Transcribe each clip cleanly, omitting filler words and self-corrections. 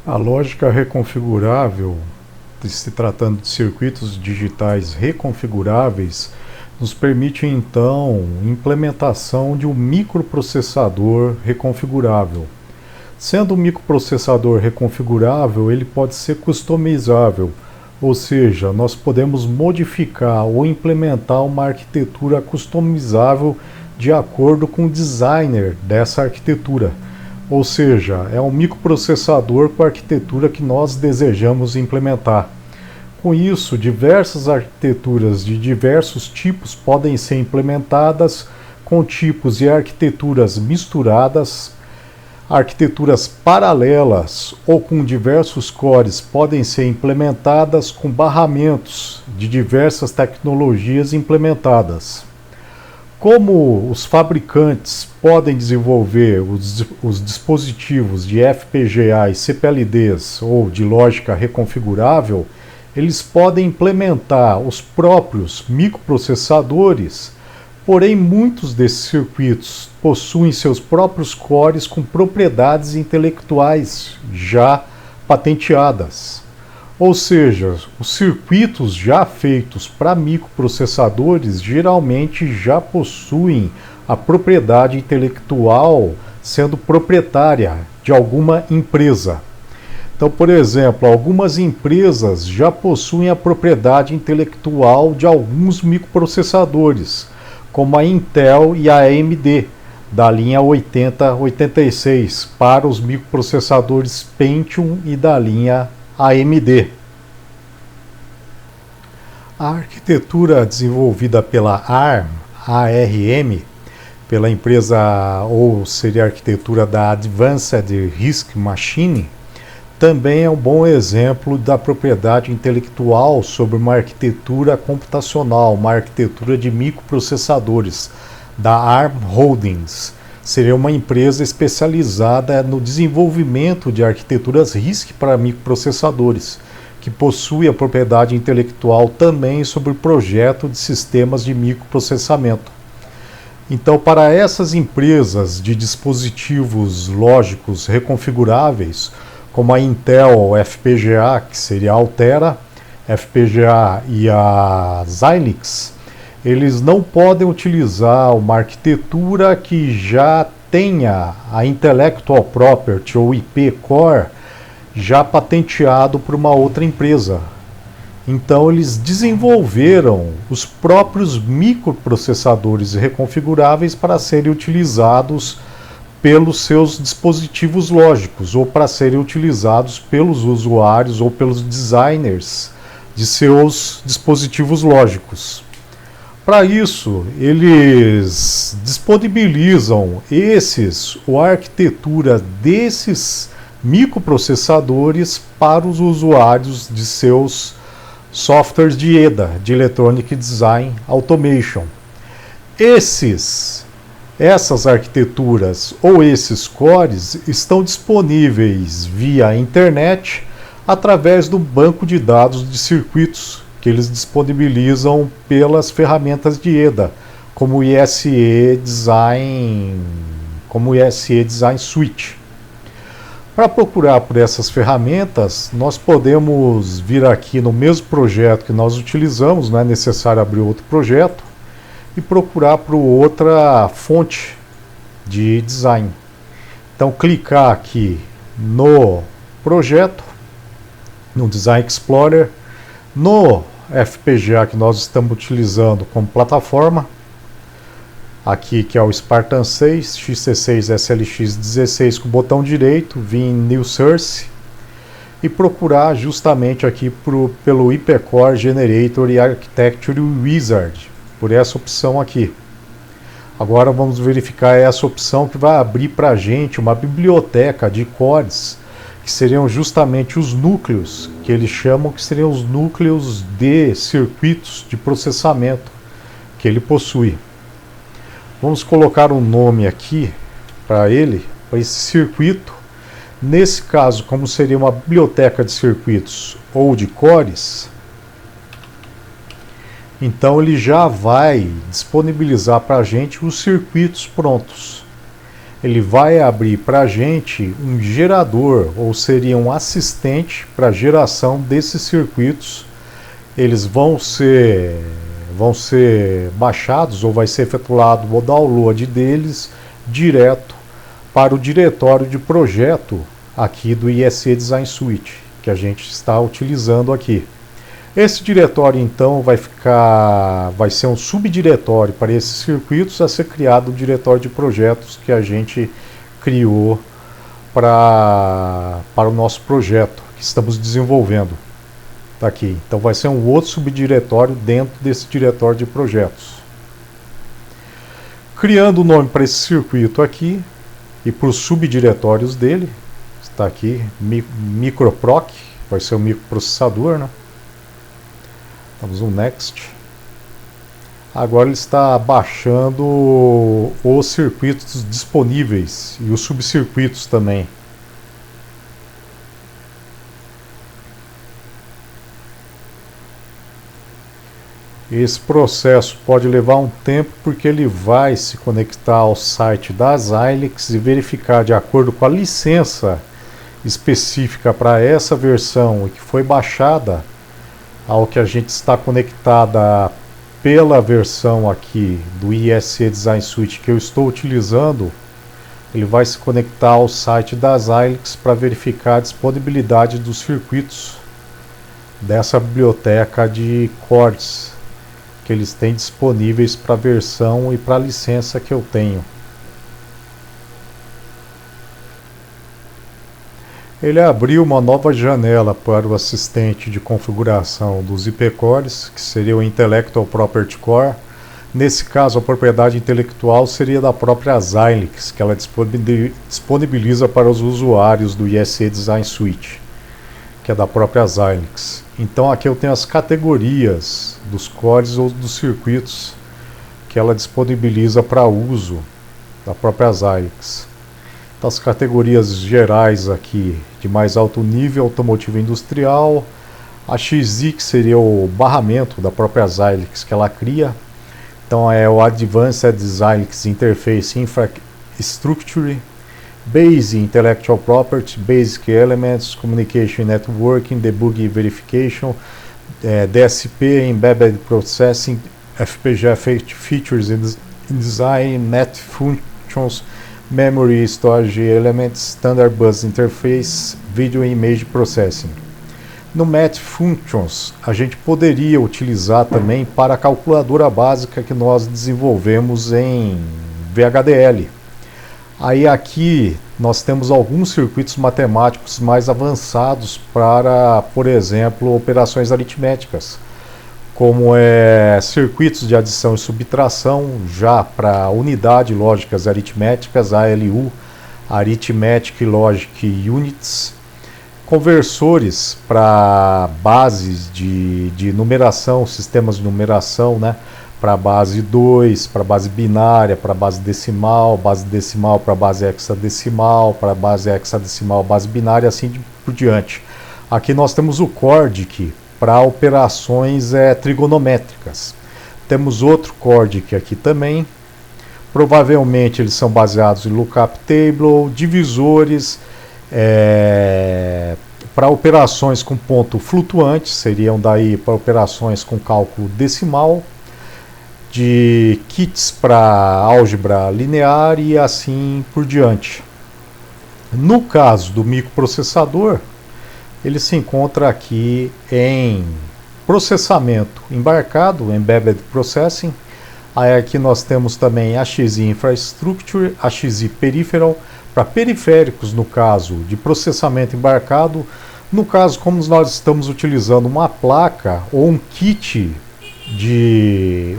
A lógica reconfigurável, se tratando de circuitos digitais reconfiguráveis, nos permite então implementação de um microprocessador reconfigurável. Sendo um microprocessador reconfigurável, ele pode ser customizável, ou seja, nós podemos modificar ou implementar uma arquitetura customizável de acordo com o designer dessa arquitetura. Ou seja, é um microprocessador com a arquitetura que nós desejamos implementar. Com isso, diversas arquiteturas de diversos tipos podem ser implementadas com tipos e arquiteturas misturadas. Arquiteturas paralelas ou com diversos cores podem ser implementadas com barramentos de diversas tecnologias implementadas. Como os fabricantes podem desenvolver os dispositivos de FPGA e CPLDs ou de lógica reconfigurável, eles podem implementar os próprios microprocessadores, porém muitos desses circuitos possuem seus próprios cores com propriedades intelectuais já patenteadas. Ou seja, os circuitos já feitos para microprocessadores geralmente já possuem a propriedade intelectual sendo proprietária de alguma empresa. Então, por exemplo, algumas empresas já possuem a propriedade intelectual de alguns microprocessadores, como a Intel e a AMD, da linha 8086, para os microprocessadores Pentium e da linha AMD. A arquitetura desenvolvida pela ARM, pela empresa, ou seria a arquitetura da Advanced RISC Machine, também é um bom exemplo da propriedade intelectual sobre uma arquitetura computacional, uma arquitetura de microprocessadores, da ARM Holdings. Seria uma empresa especializada no desenvolvimento de arquiteturas RISC para microprocessadores, que possui a propriedade intelectual também sobre o projeto de sistemas de microprocessamento. Então, para essas empresas de dispositivos lógicos reconfiguráveis, como a Intel FPGA, que seria a Altera FPGA, e a Xilinx, eles não podem utilizar uma arquitetura que já tenha a Intellectual Property ou IP Core já patenteado por uma outra empresa. Então eles desenvolveram os próprios microprocessadores reconfiguráveis para serem utilizados pelos seus dispositivos lógicos ou para serem utilizados pelos usuários ou pelos designers de seus dispositivos lógicos. Para isso, eles disponibilizam a arquitetura desses microprocessadores para os usuários de seus softwares de EDA, de Electronic Design Automation. Essas arquiteturas ou esses cores estão disponíveis via internet através do banco de dados de circuitos que eles disponibilizam pelas ferramentas de EDA, como o ISE Design Suite. Para procurar por essas ferramentas, nós podemos vir aqui no mesmo projeto que nós utilizamos, não é necessário abrir outro projeto, e procurar por outra fonte de design. Então, clicar aqui no projeto, no Design Explorer, no FPGA que nós estamos utilizando como plataforma, aqui que é o Spartan 6, XT6 SLX 16 com o botão direito, vir em New Source e procurar justamente aqui pelo HyperCore Generator e Architecture Wizard, por essa opção aqui. Agora vamos verificar essa opção que vai abrir para a gente uma biblioteca de cores, que seriam justamente os núcleos, que eles chamam que seriam os núcleos de circuitos de processamento que ele possui. Vamos colocar um nome aqui para esse circuito. Nesse caso, como seria uma biblioteca de circuitos ou de cores, então ele já vai disponibilizar para a gente os circuitos prontos. ele vai abrir para a gente um gerador, ou seria um assistente para geração desses circuitos. Eles vão ser baixados, ou vai ser efetuado o download deles direto para o diretório de projeto aqui do ISE Design Suite, que a gente está utilizando aqui. Esse diretório então vai ser um subdiretório para esses circuitos a ser criado o diretório de projetos que a gente criou para o nosso projeto que estamos desenvolvendo. Tá aqui. Então vai ser um outro subdiretório dentro desse diretório de projetos. Criando o nome para esse circuito aqui e para os subdiretórios dele, está aqui, microproc, vai ser o microprocessador, né? Damos um next. Agora ele está baixando os circuitos disponíveis e os subcircuitos também. Esse processo pode levar um tempo porque ele vai se conectar ao site da Xilinx e verificar de acordo com a licença específica para essa versão e que foi baixada ao que a gente está conectada pela versão aqui do ISE Design Suite que eu estou utilizando. Ele vai se conectar ao site da Xilinx para verificar a disponibilidade dos circuitos dessa biblioteca de cores que eles têm disponíveis para a versão e para a licença que eu tenho. Ele abriu uma nova janela para o assistente de configuração dos IP cores, que seria o Intellectual Property Core. Nesse caso, a propriedade intelectual seria da própria Xilinx, que ela disponibiliza para os usuários do ISE Design Suite, que é da própria Xilinx. Então aqui eu tenho as categorias dos cores ou dos circuitos que ela disponibiliza para uso da própria Xilinx. Então, as categorias gerais aqui de mais alto nível, automotivo industrial, a XI, que seria o barramento da própria Xilinx que ela cria. Então é o Advanced Xilinx Interface Infrastructure, Base Intellectual Property, Basic Elements, Communication Networking, Debug Verification, DSP, Embedded Processing, FPGA Features in Design, Net Functions, Memory Storage Elements, Standard Bus Interface, Video and Image Processing. No Met Functions, a gente poderia utilizar também para a calculadora básica que nós desenvolvemos em VHDL. Aí aqui nós temos alguns circuitos matemáticos mais avançados para, por exemplo, operações aritméticas, como circuitos de adição e subtração, já para unidade lógicas aritméticas, ALU, Arithmetic Logic Units, conversores para bases de numeração, sistemas de numeração, né? Para base 2, para base binária, para base decimal para base hexadecimal, para base hexadecimal, base binária, assim por diante. Aqui nós temos o CORDIC para operações trigonométricas. Temos outro CORDIC aqui também. Provavelmente eles são baseados em lookup table, divisores, para operações com ponto flutuante, seriam daí para operações com cálculo decimal, de kits para álgebra linear e assim por diante. No caso do microprocessador, ele se encontra aqui em processamento embarcado, Embedded Processing. Aí aqui nós temos também a XI Infrastructure, a XI Peripheral, para periféricos no caso de processamento embarcado. No caso, como nós estamos utilizando uma placa ou um kit de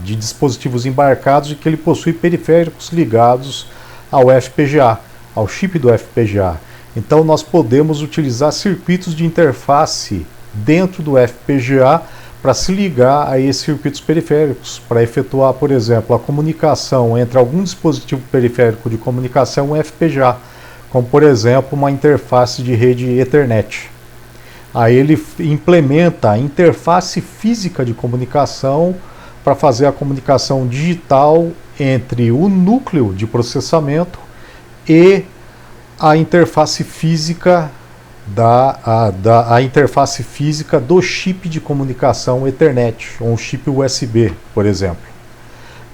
dispositivos embarcados e que ele possui periféricos ligados ao FPGA, ao chip do FPGA. Então nós podemos utilizar circuitos de interface dentro do FPGA para se ligar a esses circuitos periféricos, para efetuar, por exemplo, a comunicação entre algum dispositivo periférico de comunicação e um FPGA, como por exemplo uma interface de rede Ethernet. Aí ele implementa a interface física de comunicação para fazer a comunicação digital entre o núcleo de processamento e a interface física a interface física do chip de comunicação Ethernet, ou um chip USB, por exemplo.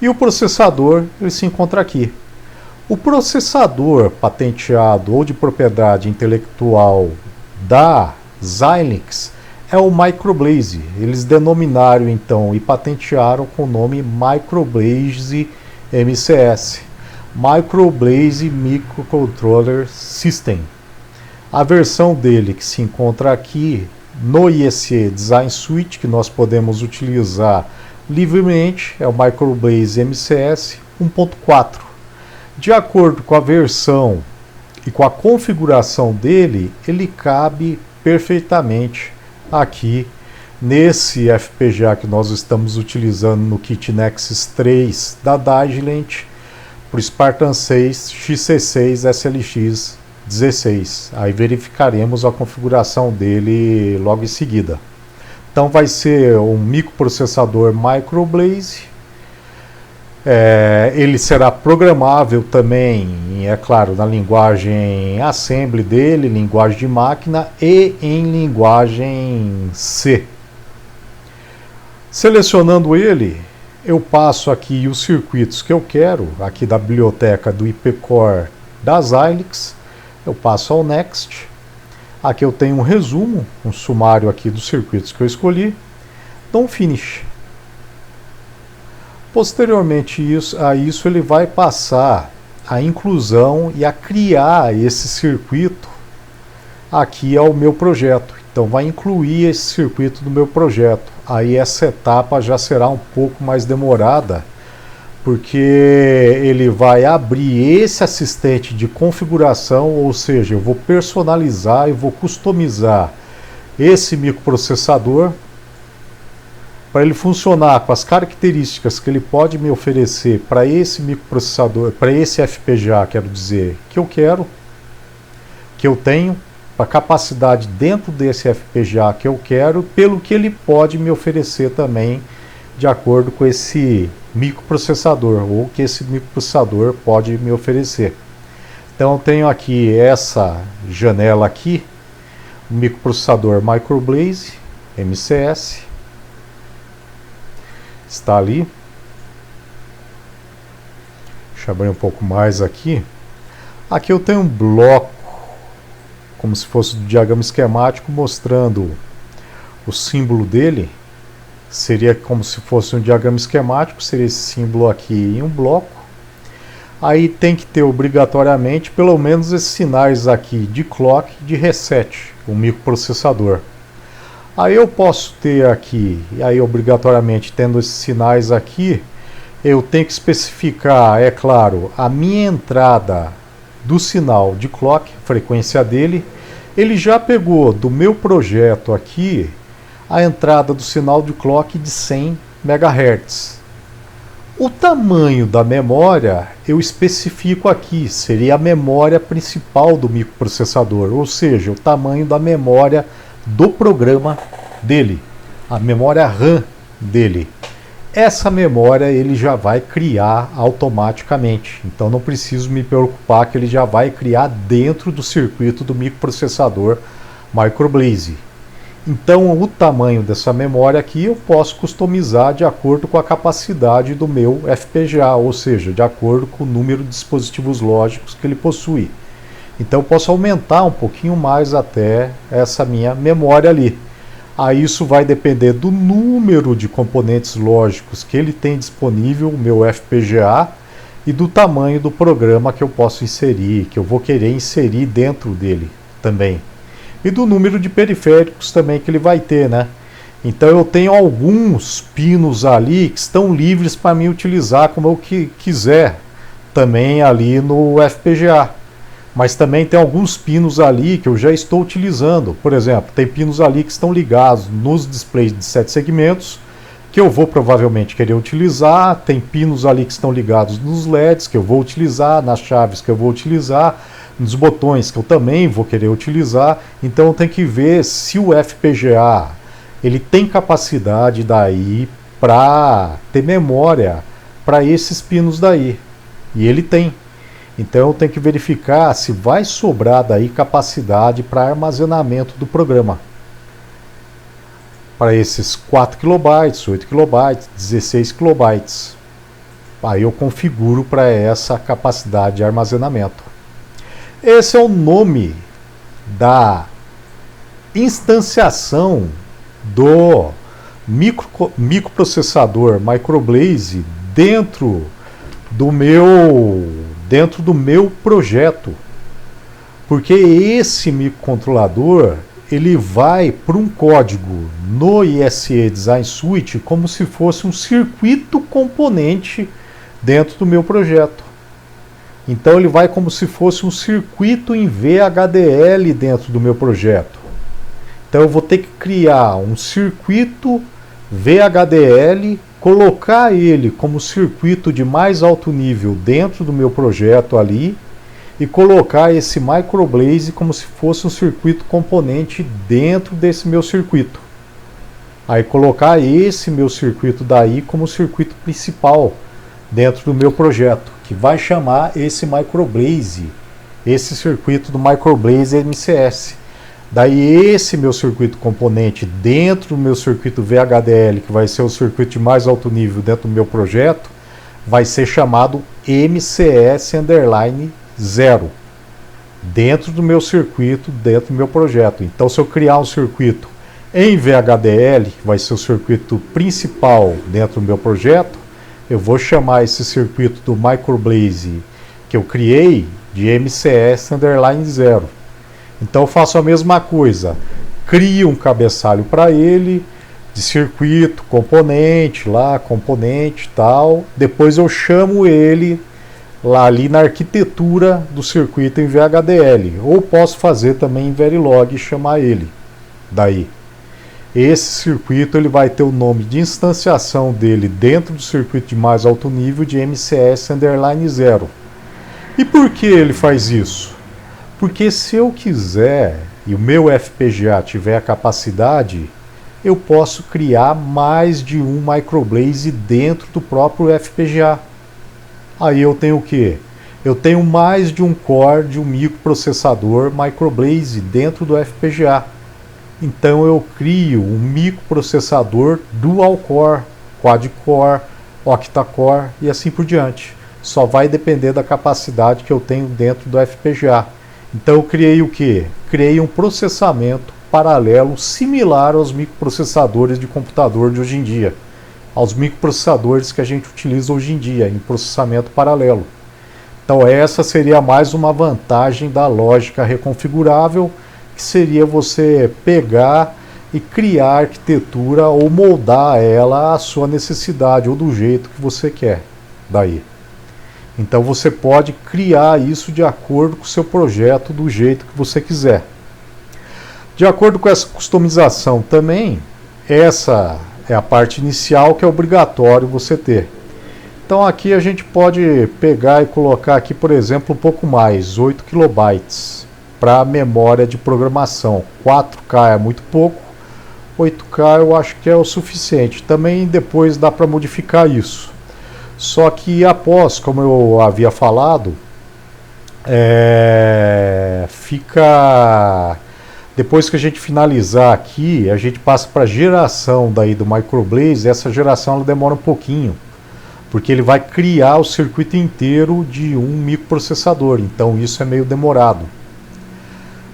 E o processador, ele se encontra aqui. O processador patenteado ou de propriedade intelectual da Xilinx é o Microblaze. Eles denominaram então e patentearam com o nome Microblaze MCS, Microblaze Microcontroller System. A versão dele que se encontra aqui no IEC Design Suite, que nós podemos utilizar livremente, é o Microblaze MCS 1.4. De acordo com a versão e com a configuração dele, ele cabe perfeitamente aqui nesse FPGA que nós estamos utilizando no kit Nexus 3 da Digilent para o Spartan 6 XC6 SLX 16. Aí verificaremos a configuração dele logo em seguida. Então vai ser um microprocessador Microblaze. Ele será programável também, é claro, na linguagem assembly dele, linguagem de máquina e em linguagem C. Selecionando ele, eu passo aqui os circuitos que eu quero, aqui da biblioteca do IP-Core da Xilinx. Eu passo ao Next. Aqui eu tenho um resumo, um sumário aqui dos circuitos que eu escolhi. Dou um Finish. Posteriormente a isso ele vai passar a inclusão e a criar esse circuito aqui ao meu projeto. Então vai incluir esse circuito no meu projeto. Aí essa etapa já será um pouco mais demorada, porque ele vai abrir esse assistente de configuração, ou seja, eu vou personalizar e vou customizar esse microprocessador para ele funcionar com as características que ele pode me oferecer para esse microprocessador, para esse FPGA, quero dizer, que eu quero, que eu tenho, para a capacidade dentro desse FPGA que eu quero, pelo que ele pode me oferecer também, de acordo com esse microprocessador, ou que esse microprocessador pode me oferecer. Então eu tenho aqui essa janela aqui, o microprocessador Microblaze MCS, está ali. Deixa eu abrir um pouco mais aqui. Aqui eu tenho um bloco, como se fosse um diagrama esquemático, mostrando o símbolo dele. Seria como se fosse um diagrama esquemático, seria esse símbolo aqui em um bloco. Aí tem que ter obrigatoriamente pelo menos esses sinais aqui de clock e de reset, o microprocessador. Aí eu posso ter aqui, e aí obrigatoriamente tendo esses sinais aqui, eu tenho que especificar, é claro, a minha entrada do sinal de clock, frequência dele. Ele já pegou do meu projeto aqui a entrada do sinal de clock de 100 MHz. O tamanho da memória eu especifico aqui, seria a memória principal do microprocessador, ou seja, o tamanho da memória do programa dele, a memória RAM dele. Essa memória ele já vai criar automaticamente, então não preciso me preocupar que ele já vai criar dentro do circuito do microprocessador Microblaze. Então o tamanho dessa memória aqui eu posso customizar de acordo com a capacidade do meu FPGA, ou seja, de acordo com o número de dispositivos lógicos que ele possui. Então eu posso aumentar um pouquinho mais até essa minha memória ali. Aí isso vai depender do número de componentes lógicos que ele tem disponível, o meu FPGA, e do tamanho do programa que eu posso inserir, que eu vou querer inserir dentro dele também. E do número de periféricos também que ele vai ter, né? Então eu tenho alguns pinos ali que estão livres para mim utilizar como eu quiser também ali no FPGA. Mas também tem alguns pinos ali que eu já estou utilizando. Por exemplo, tem pinos ali que estão ligados nos displays de 7 segmentos, que eu vou provavelmente querer utilizar. Tem pinos ali que estão ligados nos LEDs, que eu vou utilizar, nas chaves que eu vou utilizar, nos botões que eu também vou querer utilizar. Então tem que ver se o FPGA ele tem capacidade daí para ter memória para esses pinos daí. E ele tem. Então eu tenho que verificar se vai sobrar daí capacidade para armazenamento do programa. Para esses 4 KB, 8 KB, 16 KB. Aí eu configuro para essa capacidade de armazenamento. Esse é o nome da instanciação do microprocessador Microblaze dentro do meu projeto, porque esse microcontrolador ele vai para um código no ISE Design Suite como se fosse um circuito componente dentro do meu projeto. Então ele vai como se fosse um circuito em VHDL dentro do meu projeto. Então eu vou ter que criar um circuito VHDL, colocar ele como circuito de mais alto nível dentro do meu projeto ali e colocar esse Microblaze como se fosse um circuito componente dentro desse meu circuito. Aí colocar esse meu circuito daí como circuito principal dentro do meu projeto, que vai chamar esse Microblaze, esse circuito do Microblaze MCS. Daí esse meu circuito componente dentro do meu circuito VHDL, que vai ser o circuito de mais alto nível dentro do meu projeto, vai ser chamado MCS_0 dentro do meu circuito, dentro do meu projeto. Então se eu criar um circuito em VHDL, que vai ser o circuito principal dentro do meu projeto, eu vou chamar esse circuito do Microblaze que eu criei de MCS_0. Então eu faço a mesma coisa, crio um cabeçalho para ele, de circuito, componente, componente tal, depois eu chamo ele lá ali na arquitetura do circuito em VHDL, ou posso fazer também em Verilog e chamar ele daí. Esse circuito ele vai ter o nome de instanciação dele dentro do circuito de mais alto nível de MCS_0. E por que ele faz isso? Porque se eu quiser e o meu FPGA tiver a capacidade, eu posso criar mais de um Microblaze dentro do próprio FPGA. Aí eu tenho o quê? Eu tenho mais de um core de um microprocessador Microblaze dentro do FPGA. Então eu crio um microprocessador dual core, quad core, octa-core e assim por diante. Só vai depender da capacidade que eu tenho dentro do FPGA. Então eu criei o que? Criei um processamento paralelo similar aos microprocessadores de computador de hoje em dia, aos microprocessadores que a gente utiliza hoje em dia em processamento paralelo. Então essa seria mais uma vantagem da lógica reconfigurável, que seria você pegar e criar a arquitetura ou moldar ela à sua necessidade ou do jeito que você quer daí. Então você pode criar isso de acordo com o seu projeto do jeito que você quiser. De acordo com essa customização também, essa é a parte inicial que é obrigatório você ter. Então aqui a gente pode pegar e colocar aqui, por exemplo, um pouco mais, 8 KB para memória de programação. 4K é muito pouco, 8K eu acho que é o suficiente. Também depois dá para modificar isso. Só que após, como eu havia falado, depois que a gente finalizar aqui, a gente passa para a geração daí do Microblaze. Essa geração ela demora um pouquinho, porque ele vai criar o circuito inteiro de um microprocessador, então isso é meio demorado.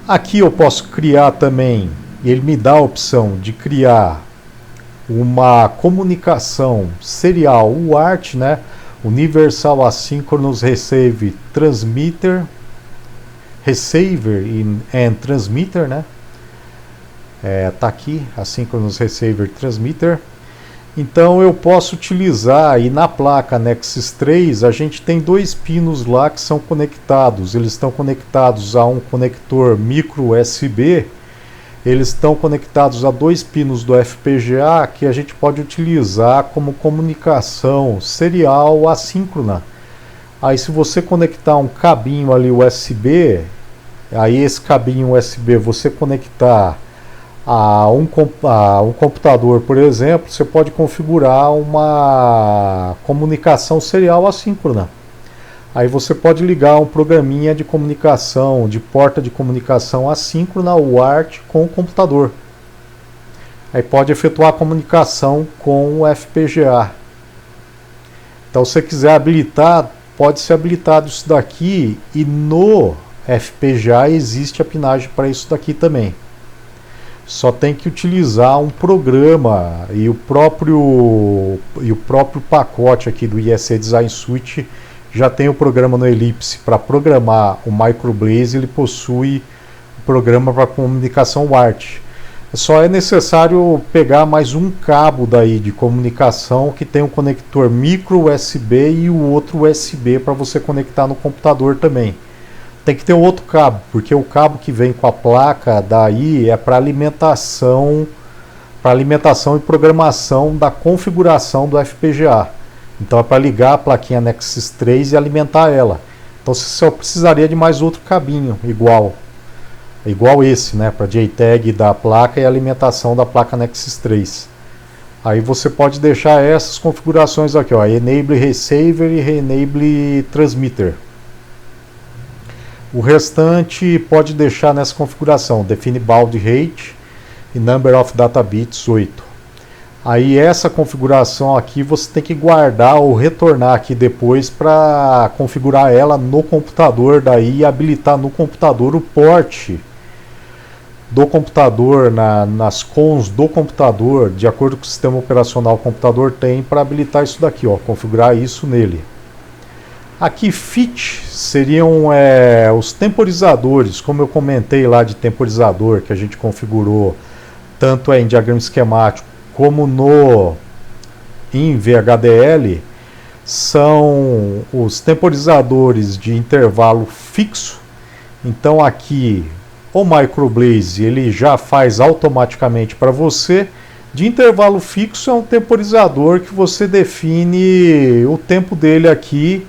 Aqui eu posso criar também, ele me dá a opção de criar uma comunicação serial UART, né? Universal Asynchronous Receiver Transmitter, Receiver and Transmitter, né? Tá aqui, Asynchronous Receiver Transmitter. Então eu posso utilizar, e na placa Nexus 3 a gente tem dois pinos lá que são conectados. Eles estão conectados a um conector micro USB. Eles estão conectados a dois pinos do FPGA que a gente pode utilizar como comunicação serial assíncrona. Aí se você conectar um cabinho ali USB, aí esse cabinho USB você conectar um computador, por exemplo, você pode configurar uma comunicação serial assíncrona. Aí você pode ligar um programinha de comunicação, de porta de comunicação assíncrona, o ART, com o computador. Aí pode efetuar a comunicação com o FPGA. Então, se você quiser habilitar, pode ser habilitado isso daqui, e no FPGA existe a pinagem para isso daqui também. Só tem que utilizar um programa, e o próprio pacote aqui do IEC Design Suite já tem o programa no Ellipse para programar o Microblaze. Ele possui o programa para comunicação ART. Só é necessário pegar mais um cabo daí de comunicação que tem um conector micro USB e o outro USB para você conectar no computador também. Tem que ter um outro cabo, porque o cabo que vem com a placa daí é para alimentação e programação da configuração do FPGA. Então é para ligar a plaquinha Nexus 3 e alimentar ela. Então você só precisaria de mais outro cabinho igual esse, né, para JTAG da placa e alimentação da placa Nexus 3. Aí você pode deixar essas configurações aqui, ó, Enable Receiver e Enable Transmitter. O restante pode deixar nessa configuração, define baud rate e number of data bits 8. Aí essa configuração aqui você tem que guardar ou retornar aqui depois para configurar ela no computador, daí e habilitar no computador o port do computador, nas cons do computador, de acordo com o sistema operacional que o computador tem, para habilitar isso daqui, ó, configurar isso nele. Aqui fit seriam os temporizadores, como eu comentei lá de temporizador, que a gente configurou tanto em diagrama esquemático como em VHDL, são os temporizadores de intervalo fixo. Então aqui o Microblaze ele já faz automaticamente para você. De intervalo fixo é um temporizador que você define o tempo dele aqui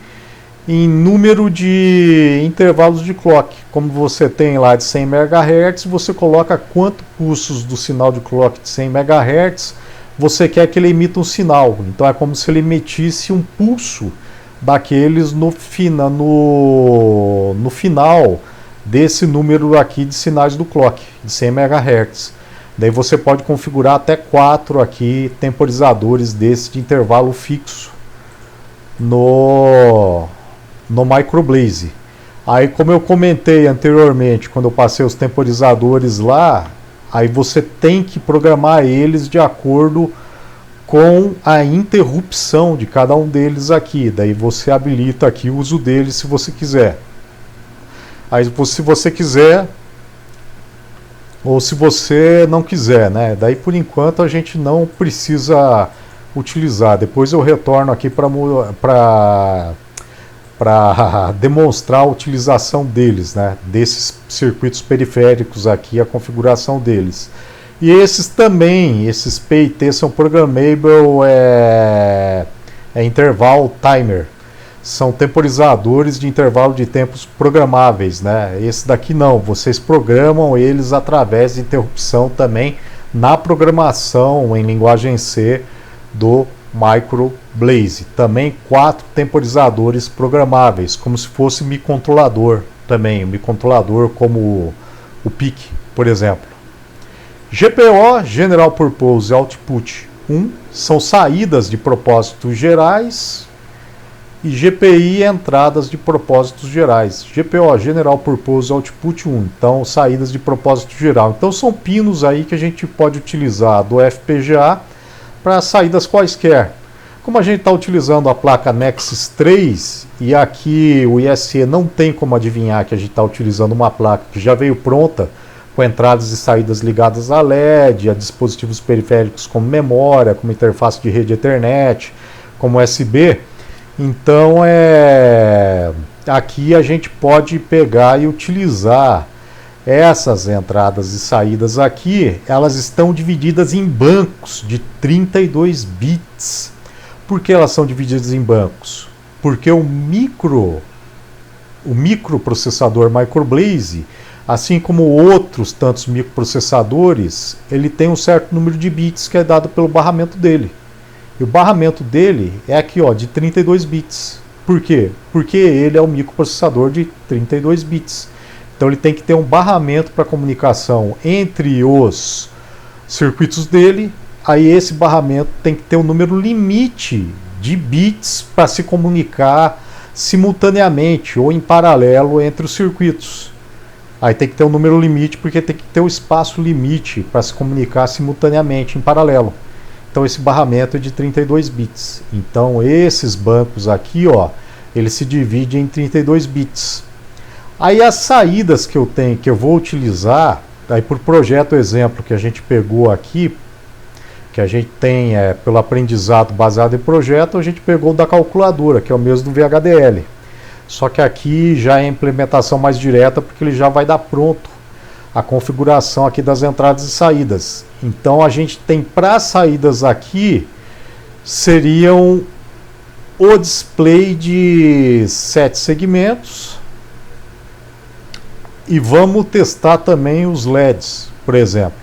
em número de intervalos de clock. Como você tem lá de 100 MHz, você coloca quantos pulsos do sinal de clock de 100 MHz você quer que ele emita um sinal. Então é como se ele emitisse um pulso daqueles no final desse número aqui de sinais do clock, de 100 MHz. Daí você pode configurar até 4 aqui temporizadores desse de intervalo fixo no Microblaze. Aí, como eu comentei anteriormente, quando eu passei os temporizadores lá, aí você tem que programar eles de acordo com a interrupção de cada um deles aqui. Daí você habilita aqui o uso deles se você quiser. Aí se você quiser ou se você não quiser, né? Daí por enquanto a gente não precisa utilizar. Depois eu retorno aqui para demonstrar a utilização deles, né? Desses circuitos periféricos aqui, a configuração deles. E esses também, esses PIT são programmable interval timer. São temporizadores de intervalo de tempos programáveis, né? Esse daqui não, vocês programam eles através de interrupção também na programação em linguagem C do Microblaze. Também 4 temporizadores programáveis, como se fosse microcontrolador também, um microcontrolador como o PIC, por exemplo. GPO, General Purpose Output 1, são saídas de propósitos gerais, e GPI, entradas de propósitos gerais. GPO, General Purpose Output 1, então saídas de propósito geral. Então são pinos aí que a gente pode utilizar do FPGA para saídas quaisquer. Como a gente está utilizando a placa Nexus 3, e aqui o ISE não tem como adivinhar que a gente está utilizando uma placa que já veio pronta, com entradas e saídas ligadas a LED, a dispositivos periféricos como memória, como interface de rede Ethernet, como USB. Então aqui a gente pode pegar e utilizar essas entradas e saídas aqui. Elas estão divididas em bancos de 32 bits. Por que elas são divididas em bancos? Porque o microprocessador Microblaze, Assim como outros tantos microprocessadores, ele tem um certo número de bits que é dado pelo barramento dele. E o barramento dele é aqui, ó, de 32 bits. Por quê? Porque ele é um microprocessador de 32 bits. Então ele tem que ter um barramento para comunicação entre os circuitos dele. Aí esse barramento tem que ter um número limite de bits para se comunicar simultaneamente ou em paralelo entre os circuitos. Aí tem que ter um número limite porque tem que ter um espaço limite para se comunicar simultaneamente em paralelo. Então esse barramento é de 32 bits. Então esses bancos aqui, ó, ele se divide em 32 bits. Aí as saídas que eu tenho, que eu vou utilizar, aí por projeto exemplo que a gente pegou aqui, que a gente tem pelo aprendizado baseado em projeto, a gente pegou da calculadora, que é o mesmo do VHDL. Só que aqui já é implementação mais direta, porque ele já vai dar pronto a configuração aqui das entradas e saídas. Então a gente tem para saídas aqui, seriam o display de 7 segmentos, e vamos testar também os LEDs, por exemplo.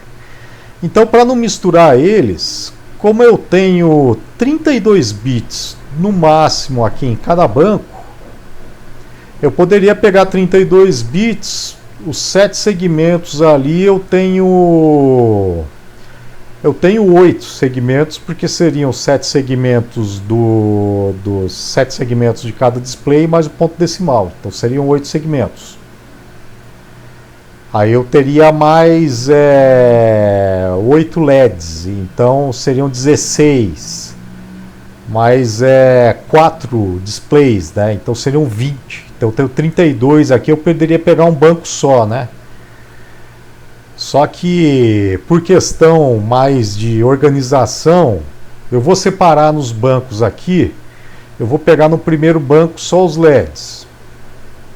Então, para não misturar eles, como eu tenho 32 bits no máximo aqui em cada banco, eu poderia pegar 32 bits, os 7 segmentos ali eu tenho 8 segmentos, porque seriam 7 segmentos dos 7 segmentos de cada display mais o ponto decimal. Então seriam 8 segmentos. Aí eu teria mais 8 LEDs, então seriam 16. Mais 4 displays, né? Então seriam 20. Então eu tenho 32 aqui, eu poderia pegar um banco só, né? Só que por questão mais de organização, eu vou separar nos bancos aqui. Eu vou pegar no primeiro banco só os LEDs.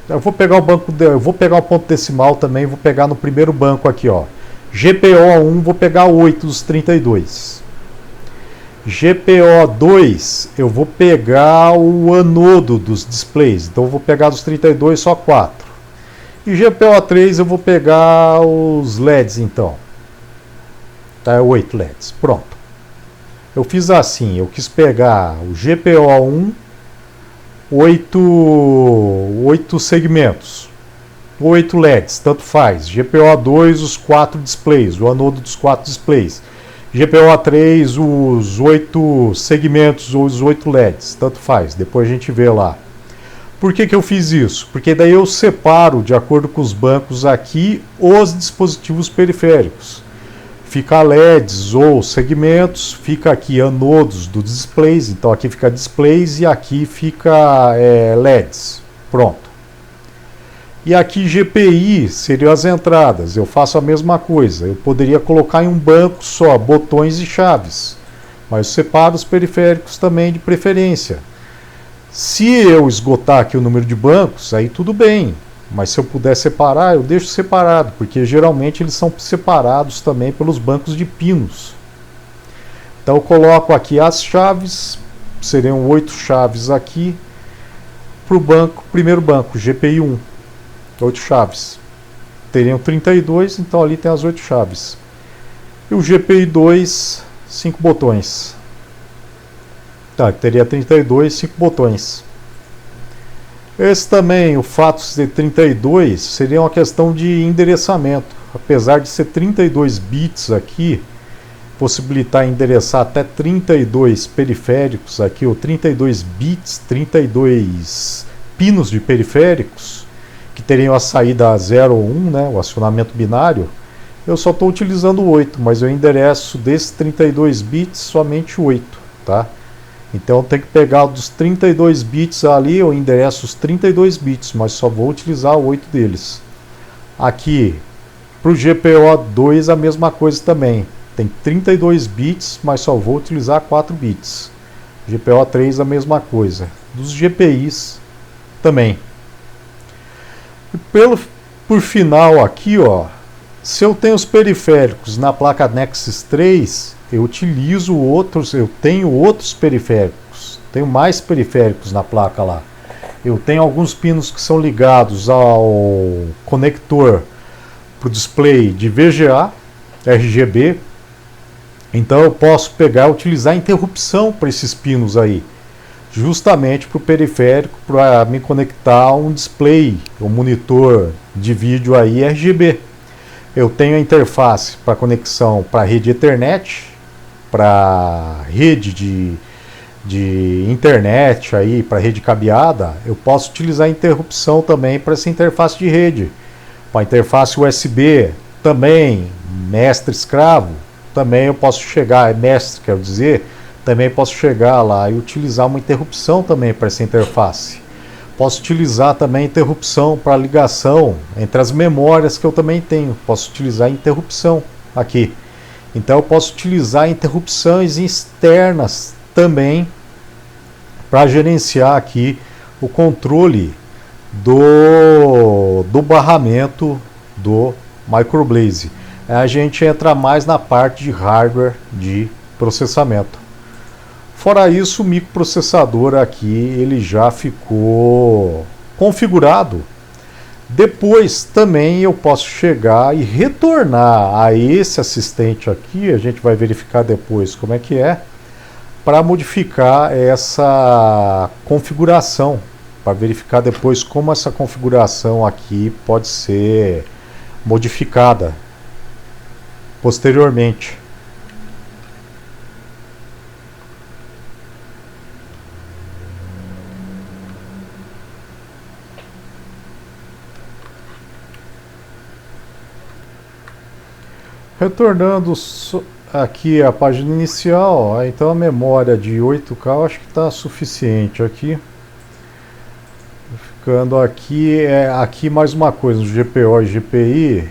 Eu vou pegar o ponto decimal também, vou pegar no primeiro banco aqui, ó. GPO1, vou pegar 8 dos 32. GPO2, eu vou pegar o anodo dos displays. Então eu vou pegar dos 32 só 4. E GPO3 eu vou pegar os LEDs então. Tá, 8 LEDs. Pronto. Eu fiz assim, eu quis pegar o GPO1, 8 segmentos, 8 LEDs, tanto faz. GPO2, os 4 displays, o anodo dos 4 displays. GPO3, os 8 segmentos ou os 8 LEDs, tanto faz. Depois a gente vê lá. Por que eu fiz isso? Porque daí eu separo, de acordo com os bancos aqui, os dispositivos periféricos. Fica LEDs ou segmentos, fica aqui anodos dos displays, então aqui fica displays e aqui fica LEDs. Pronto. E aqui GPI seriam as entradas, eu faço a mesma coisa. Eu poderia colocar em um banco só botões e chaves, mas eu separo os periféricos também de preferência. Se eu esgotar aqui o número de bancos, aí tudo bem. Mas se eu puder separar, eu deixo separado, porque geralmente eles são separados também pelos bancos de pinos. Então eu coloco aqui as chaves, seriam 8 chaves aqui, para o primeiro banco, GPI1, 8 chaves. Teriam 32, então ali tem as 8 chaves. E o GPI2, 5 botões. Tá, teria 32, 5 botões. Esse também, o fato de ser 32, seria uma questão de endereçamento. Apesar de ser 32 bits aqui, possibilitar endereçar até 32 periféricos aqui, ou 32 bits, 32 pinos de periféricos, que teriam a saída 0 ou 1, né, o acionamento binário, eu só estou utilizando 8, mas eu endereço desses 32 bits somente 8, tá? Então eu tenho que pegar dos 32 bits ali, eu endereço os 32 bits, mas só vou utilizar 8 deles. Aqui, para o GPO2 a mesma coisa também. Tem 32 bits, mas só vou utilizar 4 bits. GPO3 a mesma coisa. Dos GPIs também. E por final aqui, ó, se eu tenho os periféricos na placa Nexus 3, eu utilizo outros, eu tenho outros periféricos, tenho mais periféricos na placa lá. Eu tenho alguns pinos que são ligados ao conector para o display de VGA, RGB. Então eu posso pegar e utilizar interrupção para esses pinos aí, justamente para o periférico, para me conectar a um display, um monitor de vídeo aí RGB. Eu tenho a interface para conexão para rede Ethernet, para rede de internet aí, para rede cabeada. Eu posso utilizar a interrupção também para essa interface de rede. Para a interface USB também, mestre-escravo, também eu posso chegar, mestre quero dizer, também posso chegar lá e utilizar uma interrupção também para essa interface. Posso utilizar também interrupção para ligação entre as memórias que eu também tenho. Posso utilizar interrupção aqui. Então eu posso utilizar interrupções externas também para gerenciar aqui o controle do barramento do Microblaze. A gente entra mais na parte de hardware de processamento. Fora isso, o microprocessador aqui ele já ficou configurado. Depois também eu posso chegar e retornar a esse assistente aqui, a gente vai verificar depois como é que é, para modificar essa configuração, para verificar depois como essa configuração aqui pode ser modificada posteriormente. Retornando aqui a página inicial, então a memória de 8K eu acho que está suficiente aqui. Ficando aqui, aqui mais uma coisa, no GPO e GPI,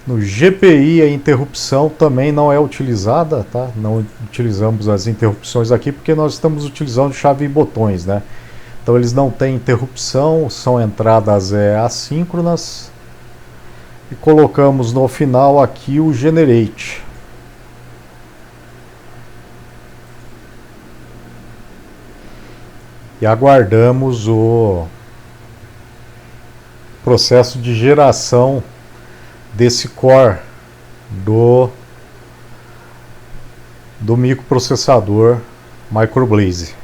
no GPI a interrupção também não é utilizada, tá? Não utilizamos as interrupções aqui porque nós estamos utilizando chave e botões, né? Então eles não têm interrupção, são entradas assíncronas. E colocamos no final aqui o Generate. E aguardamos o processo de geração desse core do microprocessador Microblaze.